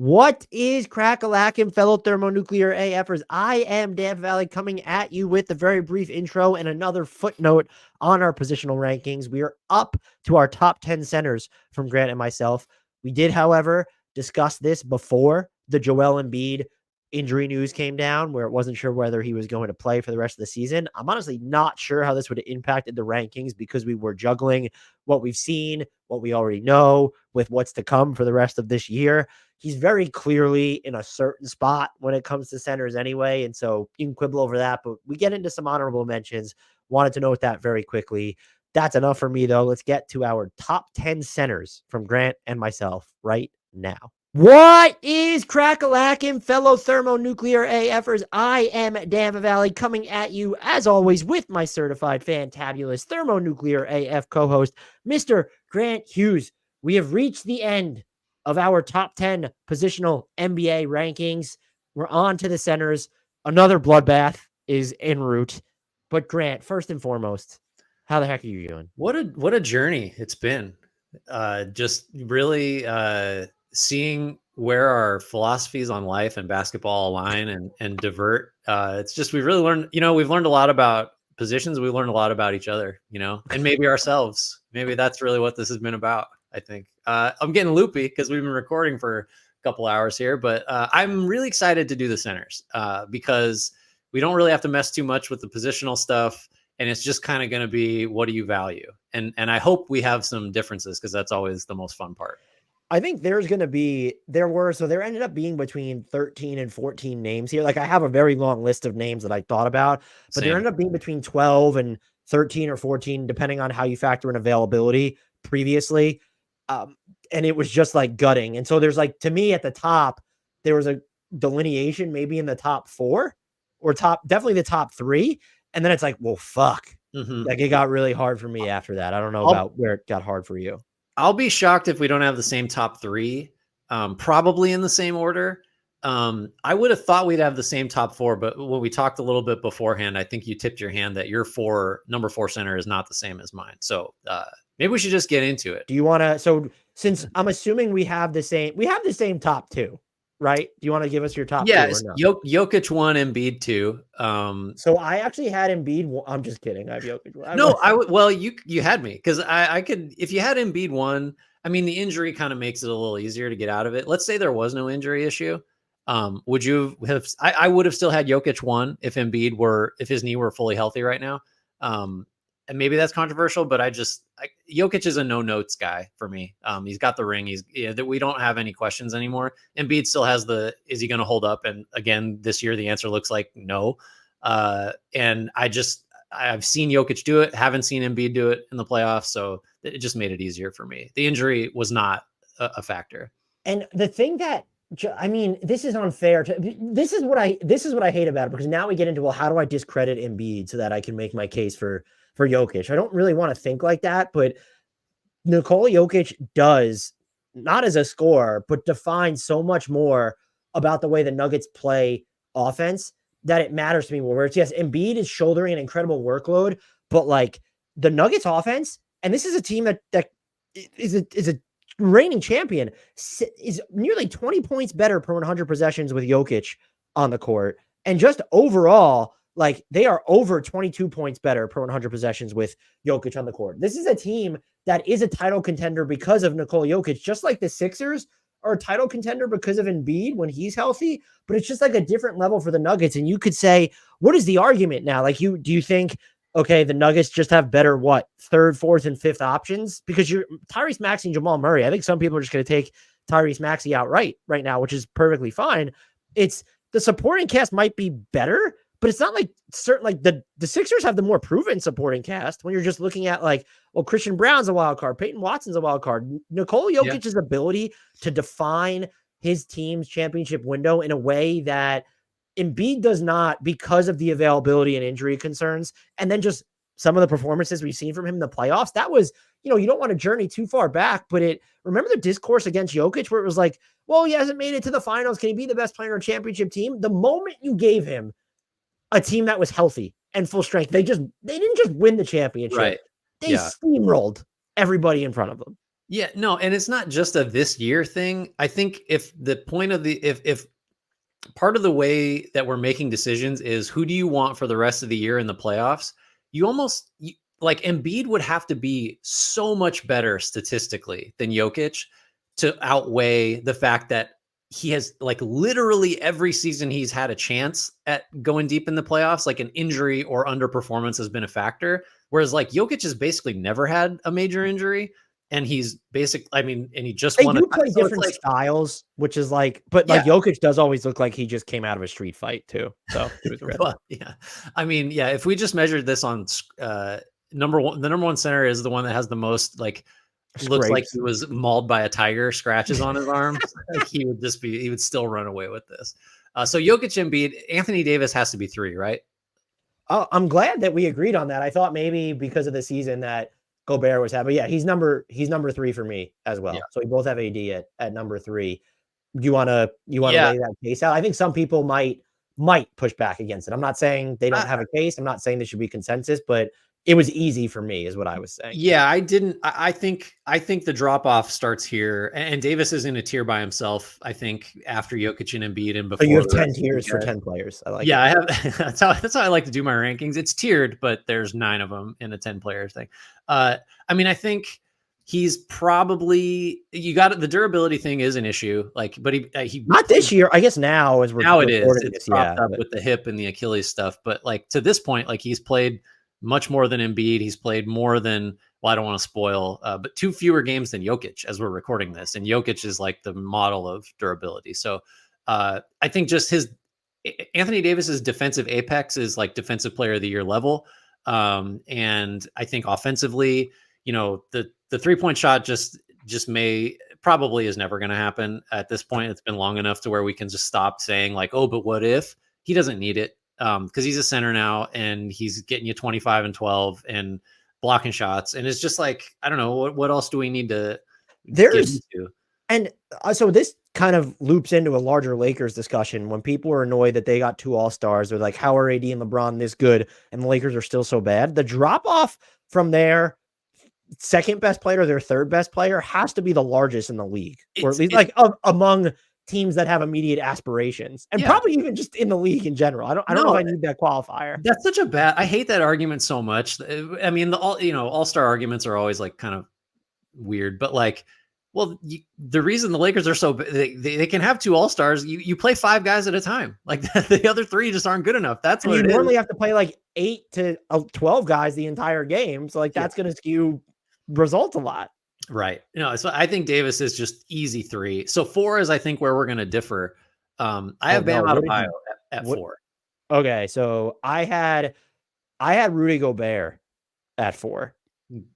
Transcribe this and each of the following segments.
What is crack-a-lackin', fellow thermonuclear AFers? I am Dan Valley coming at you with a very brief intro and another footnote on our positional rankings. We are up to our top 10 centers from Grant and myself. We did, however, discuss this before the Joel Embiid injury news came down, where it wasn't sure whether he was going to play for the rest of the season. I'm honestly not sure how this would have impacted the rankings because we were juggling what we've seen, what we already know, with what's to come for the rest of this year. He's very clearly in a certain spot when it comes to centers anyway. And so you can quibble over that, but we get into some honorable mentions. Wanted to note that very quickly. That's enough for me, though. Let's get to our top 10 centers from Grant and myself right now. What is crack-a-lackin', fellow thermonuclear AFers? I am Dan Valley coming at you, as always, with my certified fantabulous thermonuclear AF co-host, Mr. Grant Hughes. We have reached the end of our top 10 positional NBA rankings. We're on to the centers. Another bloodbath is en route. But Grant, first and foremost, how the heck are you doing? What a journey it's been. Just really seeing where our philosophies on life and basketball align and divert. It's just we've really learned, we've learned a lot about positions. We learned a lot about each other, and maybe ourselves. Maybe that's really what this has been about. I think I'm getting loopy because we've been recording for a couple hours here, but I'm really excited to do the centers because we don't really have to mess too much with the positional stuff. And it's just kind of going to be, what do you value? And I hope we have some differences because that's always the most fun part. I think there ended up being between 13 and 14 names here. Like I have a very long list of names that I thought about, but there ended up being between 12 and 13 or 14, depending on how you factor in availability previously. And it was just like gutting. And so there's like, to me at the top, there was a delineation maybe in the top four or definitely the top three. And then it's like, well, fuck. Mm-hmm. Like it got really hard for me after that. I don't know about where it got hard for you. I'll be shocked if we don't have the same top three, probably in the same order. I would have thought we'd have the same top four, but when we talked a little bit beforehand, I think you tipped your hand that your number four center is not the same as mine. So maybe we should just get into it. Do you want to? So since I'm assuming we have the same top two, right? Do you want to give us your top two? Yeah, Jokic 1, Embiid 2. So I actually had Embiid. I'm just kidding. I have Jokic 1. No, well, you had me because I could, if you had Embiid 1, I mean, the injury kind of makes it a little easier to get out of it. Let's say there was no injury issue. Would you have? I would have still had Jokic 1 if if his knee were fully healthy right now. And maybe that's controversial, but Jokic is a no notes guy for me. He's got the ring. We don't have any questions anymore. Embiid still has is he going to hold up? And again, this year, the answer looks like no. And I've seen Jokic do it. Haven't seen Embiid do it in the playoffs. So it just made it easier for me. The injury was not a factor. And the thing that, I mean, this is unfair. This is what I hate about it, because now we get into, well, how do I discredit Embiid so that I can make my case for Jokic? I don't really want to think like that, but Nikola Jokic does, not as a scorer, but defines so much more about the way the Nuggets play offense that it matters to me more. Whereas, yes, Embiid is shouldering an incredible workload, but like the Nuggets offense, and this is a team that is a reigning champion, is nearly 20 points better per 100 possessions with Jokic on the court. And just overall, like they are over 22 points better per 100 possessions with Jokic on the court. This is a team that is a title contender because of Nikola Jokic, just like the Sixers are a title contender because of Embiid when he's healthy, but it's just like a different level for the Nuggets. And you could say, what is the argument now? Like do you think, okay, the Nuggets just have better, third, fourth, and fifth options? Because you're Tyrese Maxey and Jamal Murray. I think some people are just going to take Tyrese Maxey outright right now, which is perfectly fine. It's the supporting cast might be better, but it's not like certain, like the Sixers have the more proven supporting cast when you're just looking at like, well, Christian Brown's a wild card, Peyton Watson's a wild card. Nikola Jokic's ability to define his team's championship window in a way that Embiid does not, because of the availability and injury concerns, and then just some of the performances we've seen from him in the playoffs. That was, you don't want to journey too far back, but remember the discourse against Jokic where it was like, well, he hasn't made it to the finals. Can he be the best player on a championship team? The moment you gave him a team that was healthy and full strength, they didn't just win the championship. Right. They steamrolled everybody in front of them. Yeah, no, and it's not just a this year thing. I think if the point of the if part of the way that we're making decisions is who do you want for the rest of the year in the playoffs, you almost like Embiid would have to be so much better statistically than Jokic to outweigh the fact that he has like literally every season he's had a chance at going deep in the playoffs, like an injury or underperformance has been a factor. Whereas like Jokic has basically never had a major injury. And he's I mean, and he just They won do play so it's different like, styles, which is like, but yeah, like Jokic does always look like he just came out of a street fight too. So to his credit. well, yeah. I mean, yeah, if we just measured this on number one, the number one center is the one that has the most like looks like Scrapes. he was mauled by a tiger, scratches on his arms. Like he would still run away with this. So Jokic, Embiid, Anthony Davis has to be 3, right? Oh, I'm glad that we agreed on that. I thought maybe because of the season that Gobert was having. Yeah, he's number 3 for me as Yeah. well. So we both have AD at number 3. Do you wanna Yeah. lay that case out? I think some people might push back against it. I'm not saying they don't I, have a case. I'm not saying there should be consensus, but it was easy for me is what I was saying. Yeah, I didn't. I think the drop off starts here, and Davis is in a tier by himself. I think after Jokic and Embiid, and So you before have the 10 rest of these tiers for guys. 10 players. I like Yeah, it. I have. That's how I like to do my rankings. It's tiered, but there's 9 of them in a 10-player thing. I mean, I think he's probably you got it. The durability thing is an issue. Like, but he Not played. this year. I guess now as we're Now it is. recording It's this, propped yeah. up But with the hip and the Achilles stuff. But like to this point, like he's played much more than Embiid. He's played more than, well, I don't want to spoil, but 2 fewer games than Jokic as we're recording this. And Jokic is like the model of durability. So I think just Anthony Davis's defensive apex is like defensive player of the year level. And I think offensively, the 3-point shot just may probably is never going to happen at this point. It's been long enough to where we can just stop saying like, oh, but what if? He doesn't need it because he's a center now and he's getting you 25 and 12 and blocking shots. And it's just like, I don't know, what else do we need to get there's into? and so this kind of loops into a larger Lakers discussion when people are annoyed that they got 2 all-stars. They're like, how are AD and LeBron this good and the Lakers are still so bad? The drop off from their second best player to their third best player has to be the largest in the league, or at least like among teams that have immediate aspirations, and Yeah. probably even just in the league in general. I don't know No, if I need that qualifier. that's such a bad. I hate that argument so much. I mean, the all-star arguments are always like kind of weird, but like, well, the reason the Lakers are so they can have 2 all-stars, you play 5 guys at a time. Like the other 3 just aren't good enough. That's And what you it is. normally have to play like 8 to 12 guys the entire game, so like Yeah. that's going to skew results a lot. Right. No, so I think Davis is just easy 3. So 4 is I think where we're going to differ. I have Bam No, what did Adebayo you? at What? 4. Okay, so I had Rudy Gobert at 4.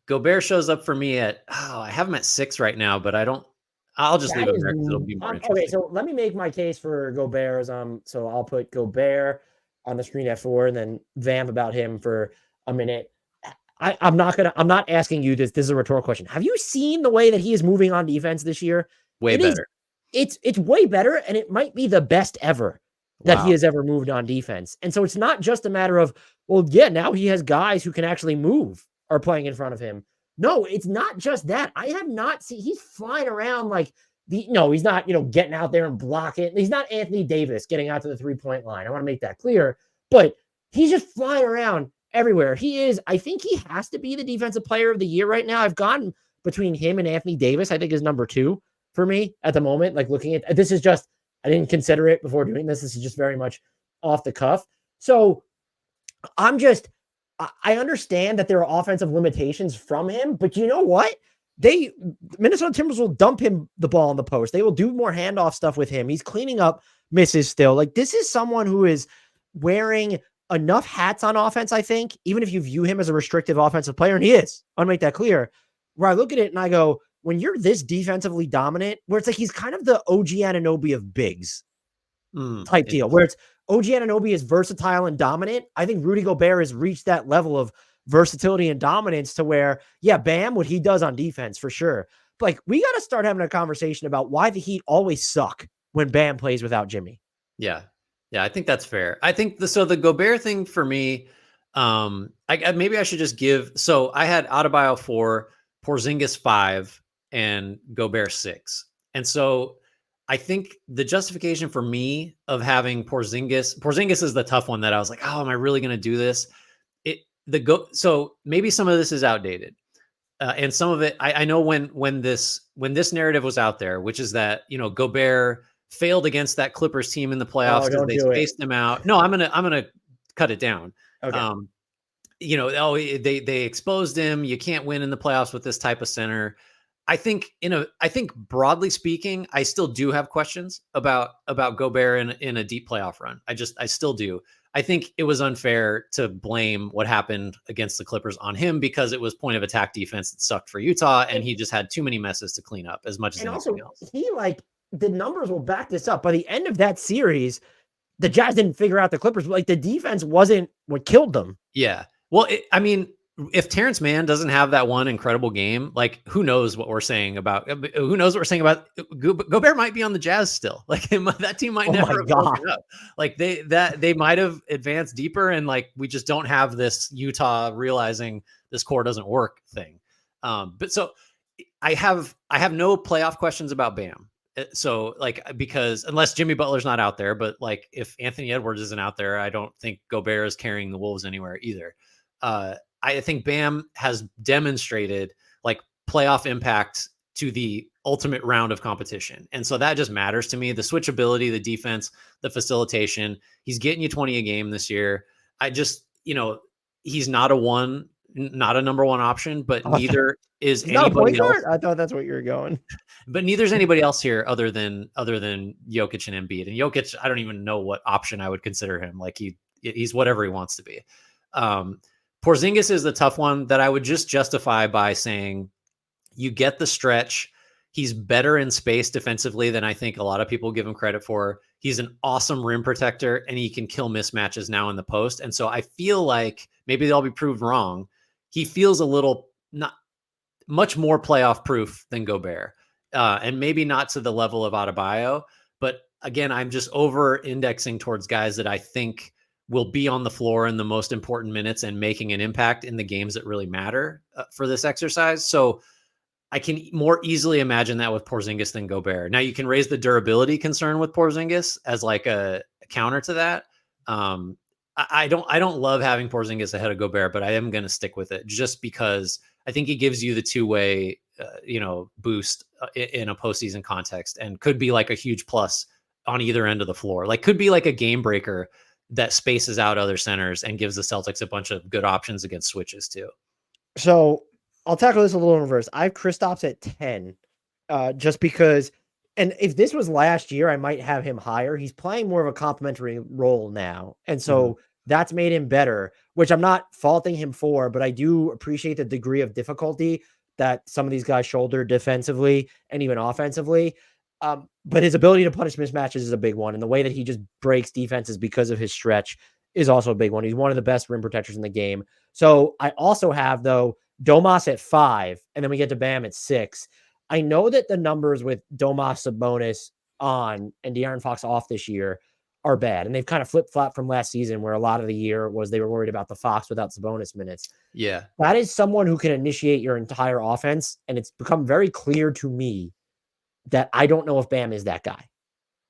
Gobert shows up for me at I have him at 6 right now, but I'll just leave That him is there because it'll be more okay. interesting. So let me make my case for Gobert. So I'll put Gobert on the screen at 4, and then vamp about him for a minute. I'm not asking you this. This is a rhetorical question. Have you seen the way that he is moving on defense this year? Way It is. better. It's way better, and it might be the best ever that he Wow. has ever moved on defense. And so it's not just a matter of, well, yeah, now he has guys who can actually move are playing in front of him. No, it's not just that. I have not seen he's flying around like he's not, getting out there and blocking. He's not Anthony Davis getting out to the 3-point line. I want to make that clear, but he's just flying around everywhere. I think he has to be the defensive player of the year right now. I've gone between him and Anthony Davis, I think is number 2 for me at the moment. Like looking at this is just, I didn't consider it before doing this. This is just very much off the cuff. So I understand that there are offensive limitations from him, but you know what? Minnesota Timberwolves will dump him the ball in the post. They will do more handoff stuff with him. He's cleaning up misses still. Like this is someone who is wearing enough hats on offense, I think, even if you view him as a restrictive offensive player, and he is, I want to make that clear, where I look at it and I go, when you're this defensively dominant, where it's like he's kind of the OG Anunoby of bigs type deal, where it's OG Anunoby is versatile and dominant. I think Rudy Gobert has reached that level of versatility and dominance to where, yeah, Bam, what he does on defense for sure. But like, we got to start having a conversation about why the Heat always suck when Bam plays without Jimmy. Yeah. Yeah, I think that's fair. I think the Gobert thing for me, maybe I should just give. So I had Adebayo 4, Porzingis 5, and Gobert 6. And so I think the justification for me of having Porzingis is the tough one that I was like, oh, am I really going to do this? So maybe some of this is outdated. And some of it, I know when this narrative was out there, which is that, Gobert failed against that Clippers team in the playoffs Oh, because don't they do it. spaced him out. No, I'm gonna cut it down. Okay. They exposed him. You can't win in the playoffs with this type of center. I think broadly speaking, I still do have questions about Gobert in a deep playoff run. I still do. I think it was unfair to blame what happened against the Clippers on him because it was point of attack defense that sucked for Utah, and he just had too many messes to clean up as much as anything else. The numbers will back this up. By the end of that series, the Jazz didn't figure out the Clippers. Like, the defense wasn't what killed them. Yeah. Well, if Terrence Mann doesn't have that one incredible game, like, who knows what we're saying about Gobert might be on the Jazz still. Like, that team might never have broken up. Like, they might have advanced deeper, and like, we just don't have this Utah realizing this core doesn't work thing. But so I have no playoff questions about Bam. So, like, because unless Jimmy Butler's not out there, but like, if Anthony Edwards isn't out there, I don't think Gobert is carrying the Wolves anywhere either. I think Bam has demonstrated like playoff impact to the ultimate round of competition. And so that just matters to me. The switchability, the defense, the facilitation, he's getting you 20 a game this year. I just, he's not a number one option, but neither is anybody else. I thought that's what you were going. But neither is anybody else here other than Jokic and Embiid. And Jokic, I don't even know what option I would consider him. Like, he's whatever he wants to be. Porzingis is the tough one that I would just justify by saying you get the stretch. He's better in space defensively than I think a lot of people give him credit for. He's an awesome rim protector, and he can kill mismatches now in the post. And so I feel like maybe they'll be proved wrong. He feels a little not much more playoff proof than Gobert, and maybe not to the level of Adebayo. But again, I'm just over indexing towards guys that I think will be on the floor in the most important minutes and making an impact in the games that really matter for this exercise. So I can more easily imagine that with Porzingis than Gobert. Now, you can raise the durability concern with Porzingis as like a counter to that. I don't love having Porzingis ahead of Gobert, but I am going to stick with it just because I think he gives you the two-way, boost in a postseason context, and could be like a huge plus on either end of the floor. Like, could be like a game breaker that spaces out other centers and gives the Celtics a bunch of good options against switches too. So I'll tackle this a little in reverse. I have Kristaps at 10, just because, and if this was last year, I might have him higher. He's playing more of a complementary role now. And so that's made him better, which I'm not faulting him for, but I do appreciate the degree of difficulty that some of these guys shoulder defensively and even offensively. But his ability to punish mismatches is a big one. And the way that he just breaks defenses because of his stretch is also a big one. He's one of the best rim protectors in the game. So I also have, though, Domas at 5, and then we get to Bam at 6. I know that the numbers with Domas, Sabonis on and De'Aaron Fox off this year are bad. And they've kind of flip-flopped from last season, where a lot of the year was they were worried about the Fox without Sabonis minutes. Yeah. That is someone who can initiate your entire offense. And it's become very clear to me that I don't know if Bam is that guy.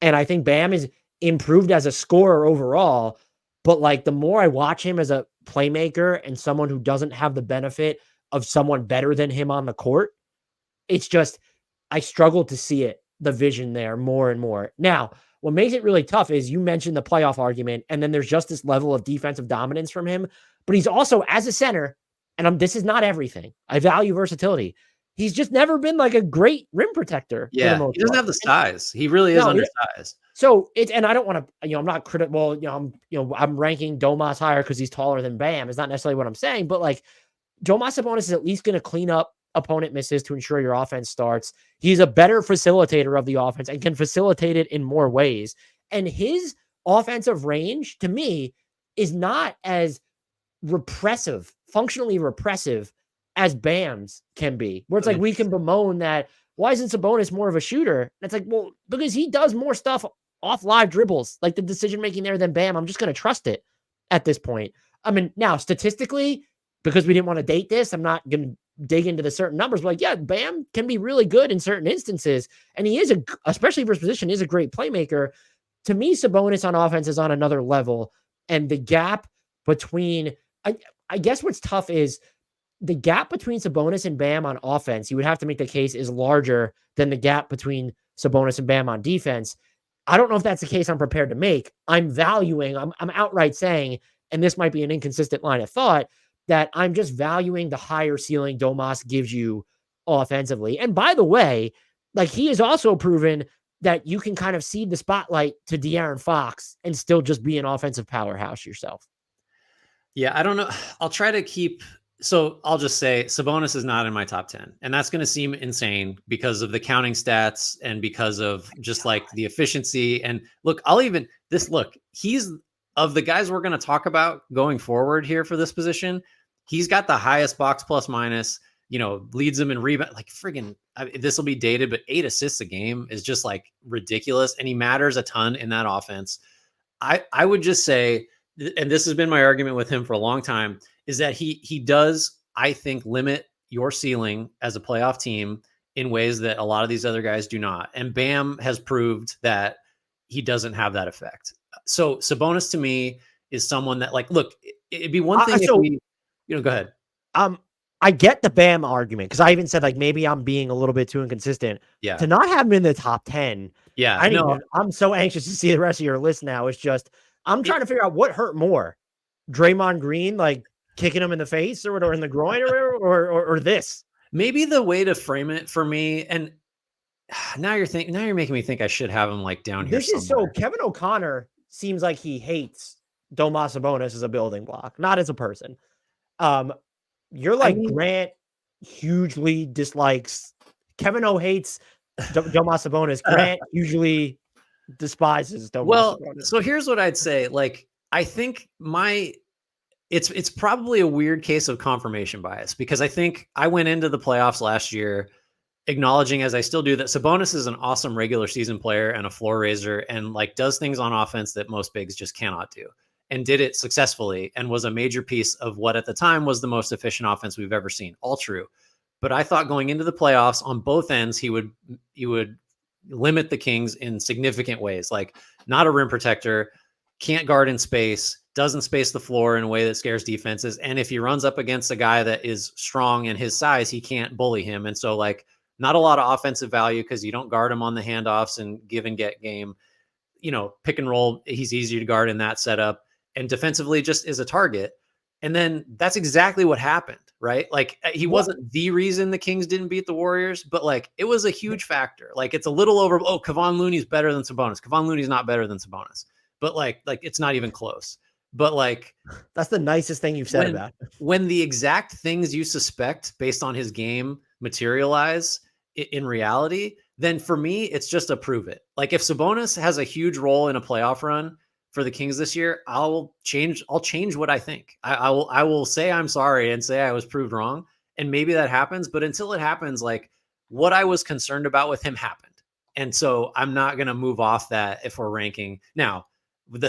And I think Bam is improved as a scorer overall, but like, the more I watch him as a playmaker and someone who doesn't have the benefit of someone better than him on the court, it's just, I struggle to see it, the vision there more and more. Now, what makes it really tough is you mentioned the playoff argument, and then there's just this level of defensive dominance from him, but he's also, as a center, and this is not everything, I value versatility. He's just never been like a great rim protector. Yeah, he doesn't have the size. He really is undersized. So and I don't want to, I'm not critical. Well, I'm ranking Domas higher because he's taller than Bam. It's not necessarily what I'm saying, but like, Domas Sabonis is at least going to clean up opponent misses to ensure your offense starts. He's a better facilitator of the offense and can facilitate it in more ways. And his offensive range, to me, is not as functionally repressive as Bam's can be, where it's like, we can bemoan that, why isn't Sabonis more of a shooter? And it's like, well, because he does more stuff off live dribbles, like the decision-making there, than Bam. I'm just going to trust it at this point. I mean, now, statistically, because we didn't want to date this, I'm not going to dig into the certain numbers. But like, yeah, Bam can be really good in certain instances. And he is especially for his position, is a great playmaker. To me, Sabonis on offense is on another level. And the gap between, I guess what's tough is the gap between Sabonis and Bam on offense, you would have to make the case, is larger than the gap between Sabonis and Bam on defense. I don't know if that's the case I'm prepared to make. I'm outright saying, and this might be an inconsistent line of thought, that I'm just valuing the higher ceiling Domas gives you offensively. And by the way, like, he has also proven that you can kind of cede the spotlight to De'Aaron Fox and still just be an offensive powerhouse yourself. Yeah, I don't know. I'll try to keep. So I'll just say Sabonis is not in my top 10. And that's going to seem insane because of the counting stats and because of just like the efficiency. And look, he's, of the guys we're going to talk about going forward here for this position, he's got the highest box plus minus, leads them in rebound. Like, friggin', this will be dated, but 8 assists a game is just like ridiculous. And he matters a ton in that offense. I would just say, and this has been my argument with him for a long time, is that he does, I think, limit your ceiling as a playoff team in ways that a lot of these other guys do not. And Bam has proved that he doesn't have that effect. So Sabonis to me is someone that, like, look, it'd be one thing if we, go ahead. I get the Bam argument, because I even said, like, maybe I'm being a little bit too inconsistent. Yeah. To not have him in the top 10. Yeah. I'm so anxious to see the rest of your list now. It's just, I'm trying to figure out what hurt more. Draymond Green, like, kicking him in the face or in the groin or this. Maybe the way to frame it for me, and now you're making me think I should have him like down here. This is so Kevin O'Connor seems like he hates Domas Sabonis as a building block, not as a person. You're like, Grant hugely dislikes Kevin O hates Domas Sabonis. Grant usually despises Domas Sabonis. So here's what I'd say. Like, I think it's probably a weird case of confirmation bias, because I think I went into the playoffs last year acknowledging, as I still do, that Sabonis is an awesome regular season player and a floor raiser, and like does things on offense that most bigs just cannot do, and did it successfully, and was a major piece of what at the time was the most efficient offense we've ever seen. All true. But I thought going into the playoffs on both ends, he would limit the Kings in significant ways, like not a rim protector, can't guard in space, doesn't space the floor in a way that scares defenses. And if he runs up against a guy that is strong in his size, he can't bully him. And so, like, not a lot of offensive value because you don't guard him on the handoffs and give and get game. Pick and roll, he's easy to guard in that setup. And defensively just is a target. And then that's exactly what happened, right? Like, he wasn't the reason the Kings didn't beat the Warriors, but like, it was a huge factor. Like, it's a little over, Kevon Looney's better than Sabonis. Kevon Looney's not better than Sabonis, but like it's not even close. But like, that's the nicest thing you've said about it. When the exact things you suspect based on his game materialize in reality, then for me, it's just a prove it. Like, if Sabonis has a huge role in a playoff run for the Kings this year, I'll change what I think. I will say I'm sorry and say I was proved wrong. And maybe that happens, but until it happens, like, what I was concerned about with him happened. And so I'm not going to move off that if we're ranking. Now,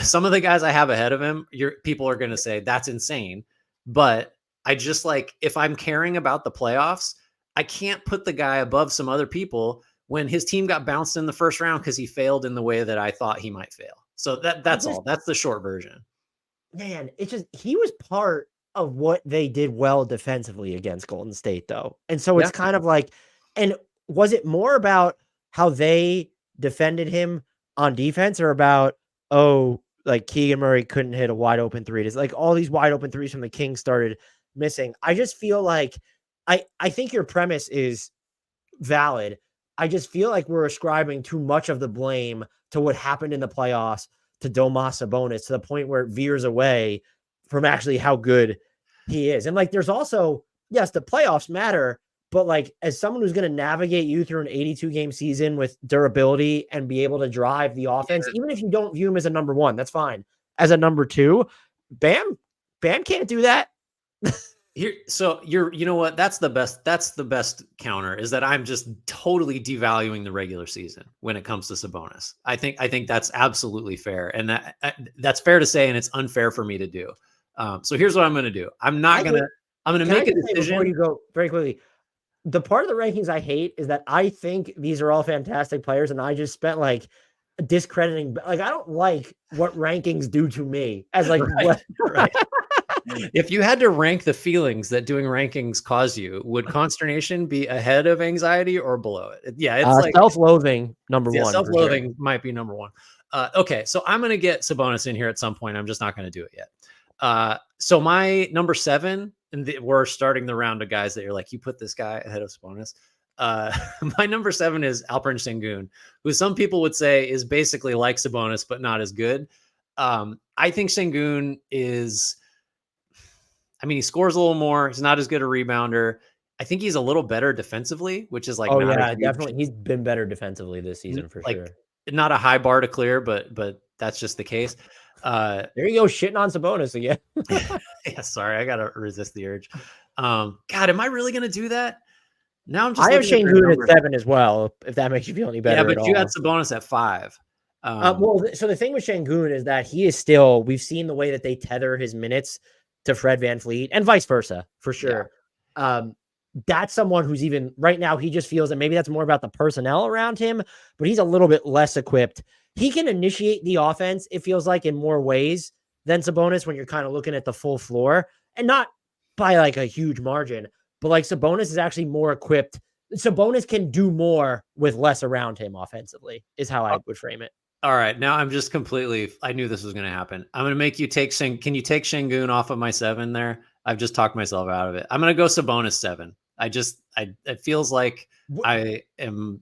some of the guys I have ahead of him, people are going to say that's insane. But I just, like, if I'm caring about the playoffs, I can't put the guy above some other people when his team got bounced in the first round because he failed in the way that I thought he might fail. So that's all. That's the short version. Man, it's just, he was part of what they did well defensively against Golden State, though. And so it's kind of like, and was it more about how they defended him on defense, or about, like, Keegan Murray couldn't hit a wide open three? It's like all these wide open threes from the Kings started missing. I just feel like I think your premise is valid. I just feel like we're ascribing too much of the blame to what happened in the playoffs to Domas Sabonis, to the point where it veers away from actually how good he is. And like, there's also, yes, the playoffs matter, but like, as someone who's going to navigate you through an 82 game season with durability and be able to drive the offense, even if you don't view him as a number one, that's fine. As a number two, Bam can't do that. You know what? That's the best counter, is that I'm just totally devaluing the regular season when it comes to Sabonis. I think that's absolutely fair. And that's fair to say, and it's unfair for me to do. So here's what I'm going to do. I'm not going to I'm going to Can I make a just say before decision. you go very quickly, the part of the rankings I hate is that I think these are all fantastic players, and I just spent like discrediting. Like I don't like what rankings do to me as like Right, what. right. If you had to rank the feelings that doing rankings cause you, would consternation be ahead of anxiety or below it? Yeah, it's like, Self-loathing number yeah, one for sure. self-loathing might be number one. Okay, so I'm gonna get Sabonis in here at some point. I'm just not gonna do it yet. So my number 7, and we're starting the round of guys that you're like, you put this guy ahead of Sabonis. My number 7 is Alperen Sengun, who some people would say is basically like Sabonis, but not as good. I think Sengun is. I mean, he scores a little more. He's not as good a rebounder. I think he's a little better defensively, which is like Oh not a yeah, huge, definitely. He's been better defensively this season for like sure. not a high bar to clear, but that's just the case. There you go, shitting on Sabonis again. Yeah, sorry, I gotta resist the urge. God, am I really gonna do that? Now I'm just I have looking at their Şengün at numbers. 7 as well, if that makes you feel any Yeah, better at but you had all. Sabonis at 5. So the thing with Şengün is that he is still, we've seen the way that they tether his minutes to Fred VanVleet and vice versa, for Yeah. sure. That's someone who's even right now, he just feels that maybe that's more about the personnel around him, but he's a little bit less equipped. He can initiate the offense, it feels like, in more ways than Sabonis when you're kind of looking at the full floor, and not by like a huge margin, but like Sabonis is actually more equipped. Sabonis can do more with less around him offensively, is how I would frame it. All right, now I'm just completely. I knew this was going to happen. I'm going to make you take Can you take Şengün off of my 7 there? I've just talked myself out of it. I'm going to go Sabonis 7. It feels like I am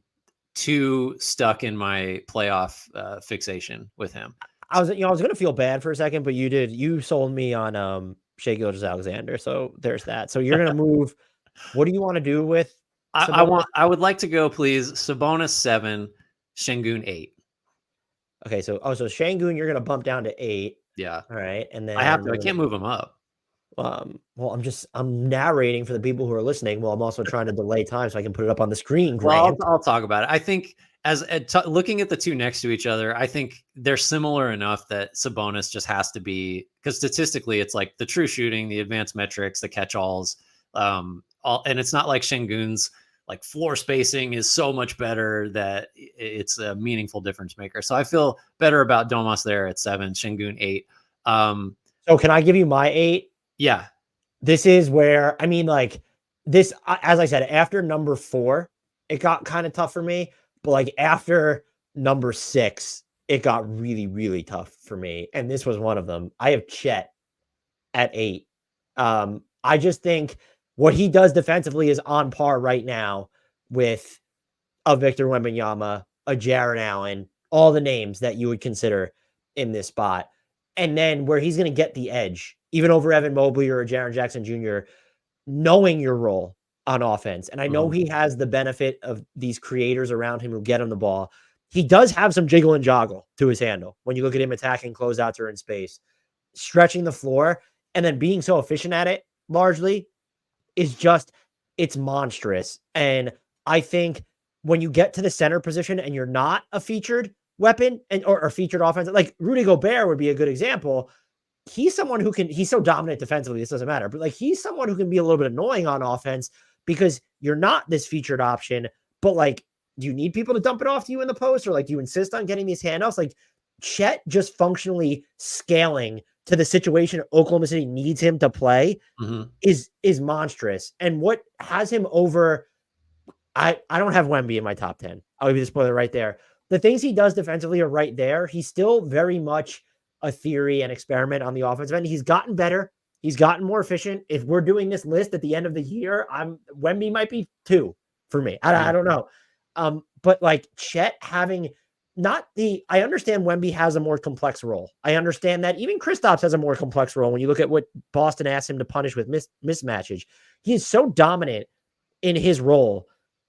too stuck in my playoff fixation with him. I was going to feel bad for a second, but you sold me on Shai Gilgeous-Alexander, so there's that. So you're going to move. What do you want to do with Sabonis? I would like to go, please. Sabonis 7, Şengün 8. Okay, so Şengün, you're going to bump down to 8. Yeah. All right, and then I have to. I can't move him up. Well, I'm narrating for the people who are listening. Well, I'm also trying to delay time so I can put it up on the screen. Well, I'll talk about it. I think looking at the two next to each other, I think they're similar enough that Sabonis just has to be, because statistically it's like the true shooting, the advanced metrics, the catch-alls, and it's not like Şengün's like floor spacing is so much better that it's a meaningful difference maker. So I feel better about Domas there at 7, Şengün 8. So can I give you my 8? Yeah. This is where, I mean, like this, as I said, after number 4, it got kind of tough for me, but like after number 6, it got really, really tough for me. And this was one of them. I have Chet at 8. I just think what he does defensively is on par right now with a Victor Wembanyama, a Jarrett Allen, all the names that you would consider in this spot. And then where he's going to get the edge, even over Evan Mobley or Jaren Jackson Jr., knowing your role on offense. And I know he has the benefit of these creators around him who get him the ball. He does have some jiggle and joggle to his handle when you look at him attacking closeouts or in space, stretching the floor, and then being so efficient at it largely is just, it's monstrous. And I think when you get to the center position and you're not a featured weapon or featured offense, like Rudy Gobert would be a good example. He's someone who he's so dominant defensively, this doesn't matter, but like he's someone who can be a little bit annoying on offense because you're not this featured option, but like, do you need people to dump it off to you in the post, or like, do you insist on getting these handoffs? Like Chet just functionally scaling to the situation Oklahoma City needs him to play is monstrous. And what has him over, I don't have Wemby in my top 10. I'll give you the spoiler right there. The things he does defensively are right there. He's still very much a theory and experiment on the offensive end. He's gotten better. He's gotten more efficient. If we're doing this list at the end of the year, Wemby might be 2 for me. I don't know. But like Chet having I understand Wemby has a more complex role. I understand that even Kristaps has a more complex role when you look at what Boston asked him to punish with mismatches. He is so dominant in his role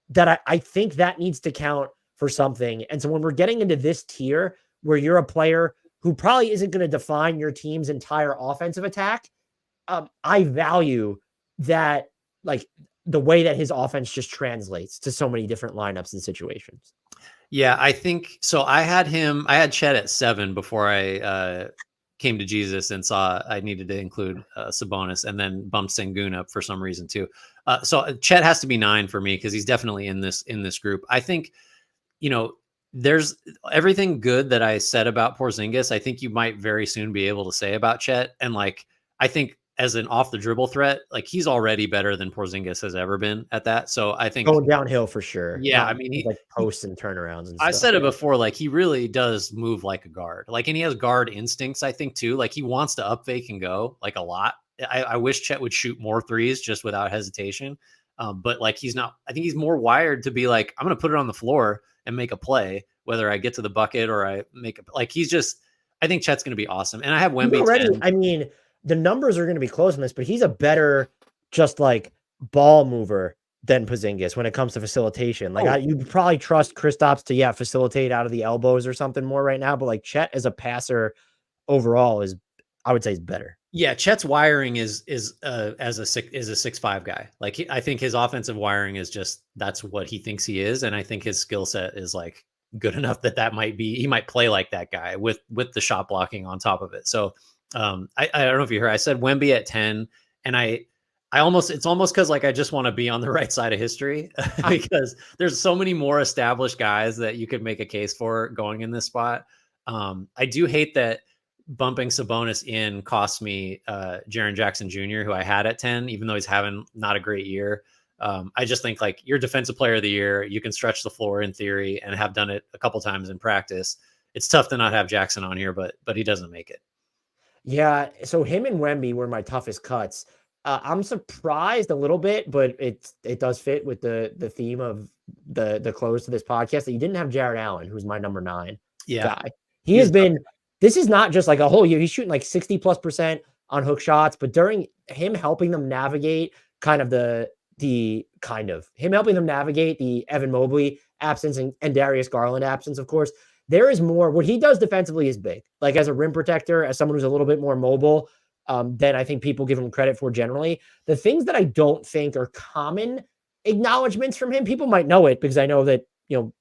that I think that needs to count for something. And so when we're getting into this tier where you're a player who probably isn't going to define your team's entire offensive attack, I value that, like the way that his offense just translates to so many different lineups and situations. Yeah, I think so. I had Chet at 7 before I came to Jesus and saw I needed to include Sabonis, and then bumped Sengun up for some reason too. So Chet has to be 9 for me because he's definitely in this group. I think, you know, there's everything good that I said about Porzingis. I think you might very soon be able to say about Chet. And like, I think as an off the dribble threat, like he's already better than Porzingis has ever been at that. So I think, Going downhill for sure. yeah, I Not mean, like posts and turnarounds and I stuff. said it Yeah. before, like he really does move like a guard. Like, and he has guard instincts, I think too. Like he wants to up fake and go like a lot. I wish Chet would shoot more threes just without hesitation. But like he's not, I think he's more wired to be like, I'm going to put it on the floor and make a play, whether I get to the bucket or I make a, like, he's just, I think Chet's going to be awesome. And I have He's Wemby already, 10. I mean, the numbers are going to be close on this, but he's a better just like ball mover than Porzingis when it comes to facilitation. Like Oh, you probably trust Kristaps to facilitate out of the elbows or something more right now, but like Chet as a passer overall is, I would say, is better. yeah, Chet's wiring is as a 6'5" guy. Like I think his offensive wiring is just that's what he thinks he is, and I think his skill set is like good enough that might be he might play like that guy with the shot blocking on top of it. So I don't know if you heard I said Wemby at 10, and I almost it's almost because like I just want to be on the right side of history because there's so many more established guys that you could make a case for going in this spot. I do hate that bumping Sabonis in cost me Jaren Jackson Jr., who I had at 10, even though he's having not a great year. I just think like you're defensive player of the year. You can stretch the floor in theory and have done it a couple times in practice. It's tough to not have Jackson on here, but he doesn't make it. Yeah, so him and Wemby were my toughest cuts. I'm surprised a little bit, but it does fit with the theme of the close to this podcast that you didn't have Jared Allen, who's my number 9 Yeah. guy. He has been, this is not just like a whole year. He's shooting like 60+% on hook shots, but during him helping them navigate kind of him helping them navigate the Evan Mobley absence and Darius Garland absence, of course, there is more. What he does defensively is big. Like as a rim protector, as someone who's a little bit more mobile than I think people give him credit for generally. The things that I don't think are common acknowledgments from him, people might know it because I know that,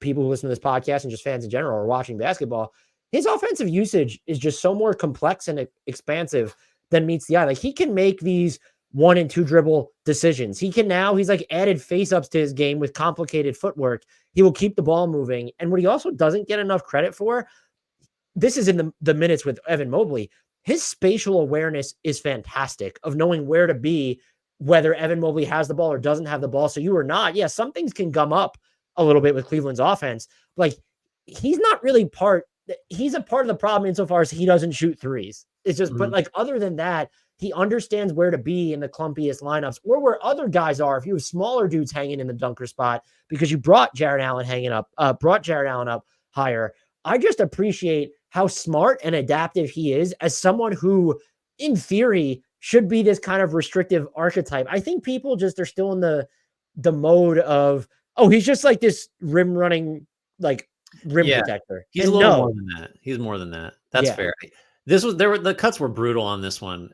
people who listen to this podcast and just fans in general are watching basketball. His offensive usage is just so more complex and expansive than meets the eye. Like he can make these 1 and 2 dribble decisions. He's like added face ups to his game with complicated footwork. He will keep the ball moving. And what he also doesn't get enough credit for, this is in the minutes with Evan Mobley, his spatial awareness is fantastic of knowing where to be, whether Evan Mobley has the ball or doesn't have the ball. So you or not, yeah, some things can gum up a little bit with Cleveland's offense. Like he's not really he's a part of the problem insofar as he doesn't shoot threes. It's just, but like other than that, he understands where to be in the clumpiest lineups or where other guys are. If you have smaller dudes hanging in the dunker spot because you brought Jared Allen up higher. I just appreciate how smart and adaptive he is as someone who, in theory, should be this kind of restrictive archetype. I think people just are still in the mode of, oh, he's just like this rim running, like rim protector. He's a little more than that. He's more than that. That's fair. The cuts were brutal on this one.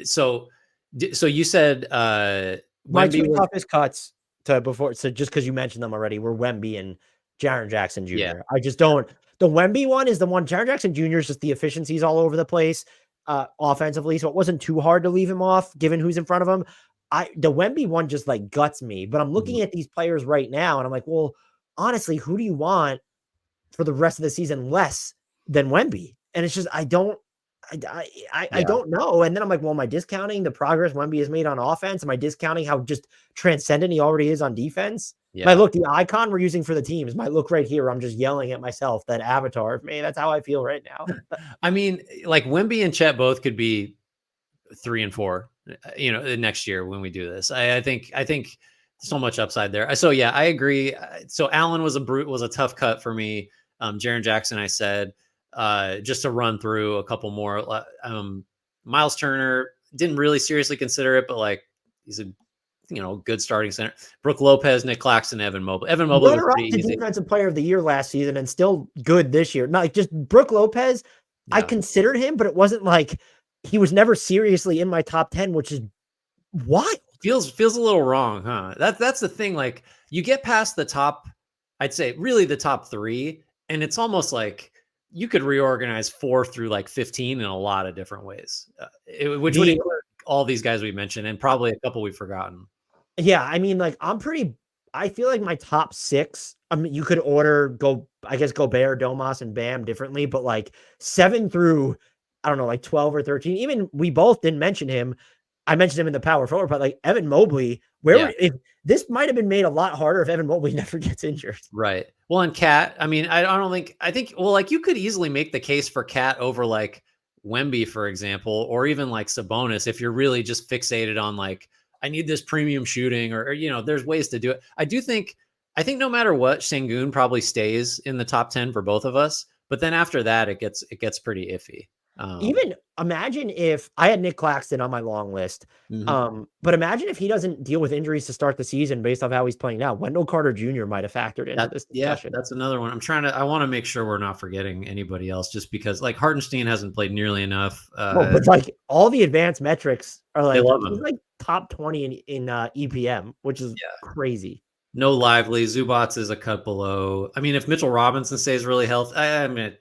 So you said my 2 toughest cuts so just because you mentioned them already were Wemby and Jaren Jackson Jr. Yeah. I just don't. The Wemby one is the one. Jaren Jackson Jr. is just the efficiencies all over the place offensively, so it wasn't too hard to leave him off given who's in front of him. The Wemby one just like guts me, but I'm looking at these players right now and I'm like, well, honestly, who do you want for the rest of the season less than Wemby? And it's just I don't know. And then I'm like, well, am I discounting the progress Wemby has made on offense? Am I discounting how just transcendent he already is on defense? Yeah. The icon we're using for the teams, my look right here, I'm just yelling at myself, that avatar of me. That's how I feel right now. I mean, like Wemby and Chet both could be 3 and 4, next year when we do this. I think so much upside there. So yeah, I agree. So Allen was a tough cut for me. Jaren Jackson, I said, just to run through a couple more. Miles Turner, didn't really seriously consider it, but like he's a good starting center. Brook Lopez, Nick Claxton, Evan Mobley. Evan Mobley was pretty easy. Defensive player of the year last season and still good this year. Not like just Brook Lopez. Yeah. I considered him, but it wasn't like he was never seriously in my top 10, which is wild. Feels a little wrong, huh? That's the thing. Like you get past the top, I'd say really the top 3, and it's almost like you could reorganize 4 through like 15 in a lot of different ways, which would include all these guys we mentioned and probably a couple we've forgotten. Yeah, I mean, like, I feel like my top 6, I mean, you could order I guess Gobert, Domas, and Bam differently, but like 7 through, I don't know, like 12 or 13, even we both didn't mention him. I mentioned him in the power forward, but like Evan Mobley, if this might have been made a lot harder if Evan Mobley never gets injured. Right. Well, and Cat, I mean, I think, well, like you could easily make the case for Cat over like Wemby, for example, or even like Sabonis, if you're really just fixated on like, I need this premium shooting or there's ways to do it. I think no matter what, Şengün probably stays in the top 10 for both of us. But then after that, it gets pretty iffy. Even imagine if I had Nick Claxton on my long list. But imagine if he doesn't deal with injuries to start the season based off how he's playing now. Wendell Carter Jr. might have factored into this discussion. Yeah, that's another one. I want to make sure we're not forgetting anybody else just because like Hartenstein hasn't played nearly enough. But like all the advanced metrics are like, he's like top 20 in EPM, which is crazy. No Lively. Zubats is a cut below. I mean, if Mitchell Robinson stays really healthy, I mean,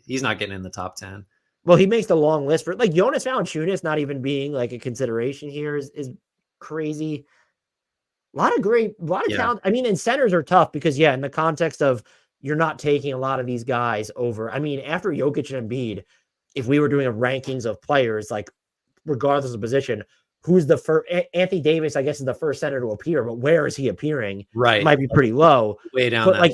he's not getting in the top 10. Well, he makes the long list for like Jonas Valanciunas not even being like a consideration here is crazy. A lot of talent. I mean, and centers are tough because in the context of you're not taking a lot of these guys over. I mean, after Jokic and Embiid, if we were doing a rankings of players, like regardless of position, who's the first? Anthony Davis, I guess, is the first center to appear, but where is he appearing? Right, might be pretty low. Way down. But like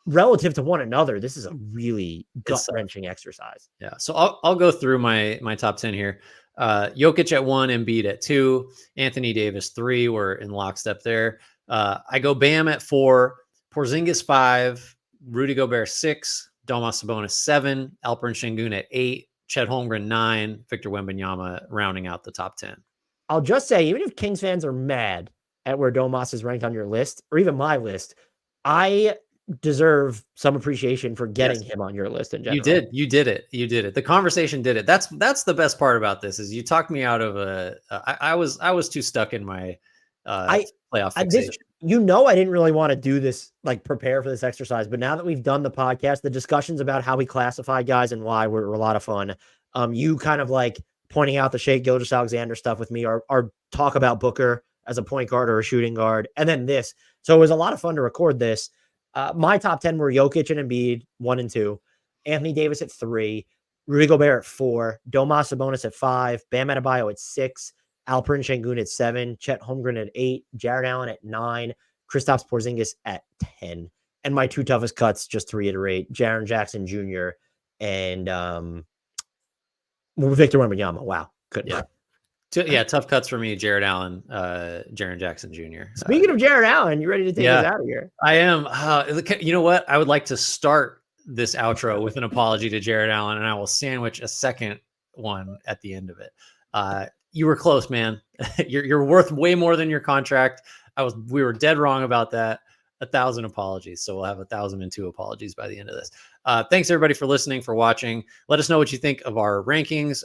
relative to one another, this is a really gut-wrenching exercise. Yeah. So I'll go through my top 10 here. Jokic at 1, Embiid at 2, Anthony Davis 3. We're in lockstep there. I go Bam at 4, Porzingis 5, Rudy Gobert 6, Domas Sabonis 7, Alperen Şengün at 8, Chet Holmgren 9, Victor Wembanyama rounding out the top 10. I'll just say, even if Kings fans are mad at where Domas is ranked on your list, or even my list, I deserve some appreciation for getting him on your list in general. You did it. The conversation did it. That's the best part about this is you talked me out of I was too stuck in my playoff fixation. I didn't really want to do this, like prepare for this exercise, but now that we've done the podcast, the discussions about how we classify guys and why were a lot of fun. You kind of like pointing out the Shai Gilgeous-Alexander stuff with me, or talk about Booker as a point guard or a shooting guard, and then this. So it was a lot of fun to record this. My top 10 were Jokic and Embiid 1 and 2, Anthony Davis at 3, Rudy Gobert at 4, Domas Sabonis at 5, Bam Adebayo at 6, Alperen Şengün at 7, Chet Holmgren at 8, Jared Allen at 9, Kristaps Porzingis at 10. And my 2 toughest cuts, just to reiterate, Jaren Jackson Jr. and Victor Wembanyama. Wow. Good. Tough cuts for me. Jared Allen, Jaren Jackson Jr. Speaking of Jared Allen, you ready to take us out of here? I am. You know what? I would like to start this outro with an apology to Jared Allen, and I will sandwich a second one at the end of it. You were close, man. You're worth way more than your contract. We were dead wrong about that. 1,000 apologies. So we'll have 1,002 apologies by the end of this. Thanks everybody for listening, for watching. Let us know what you think of our rankings.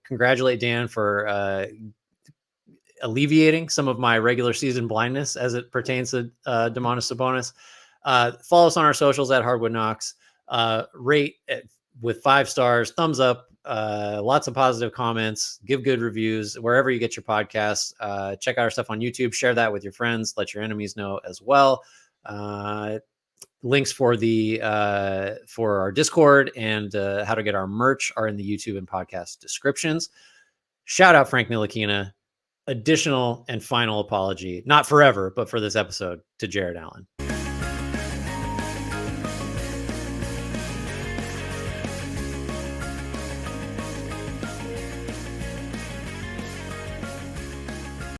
Congratulate Dan for alleviating some of my regular season blindness as it pertains to Domantas Sabonis. Follow us on our socials at HardwoodKnocks. Rate with 5 stars, thumbs up, lots of positive comments, give good reviews wherever you get your podcasts. Check out our stuff on YouTube, share that with your friends, let your enemies know as well. Links for for our Discord and how to get our merch are in the YouTube and podcast descriptions. Shout out Frank Ntilikina. Additional and final apology, not forever, but for this episode, to Jared Allen.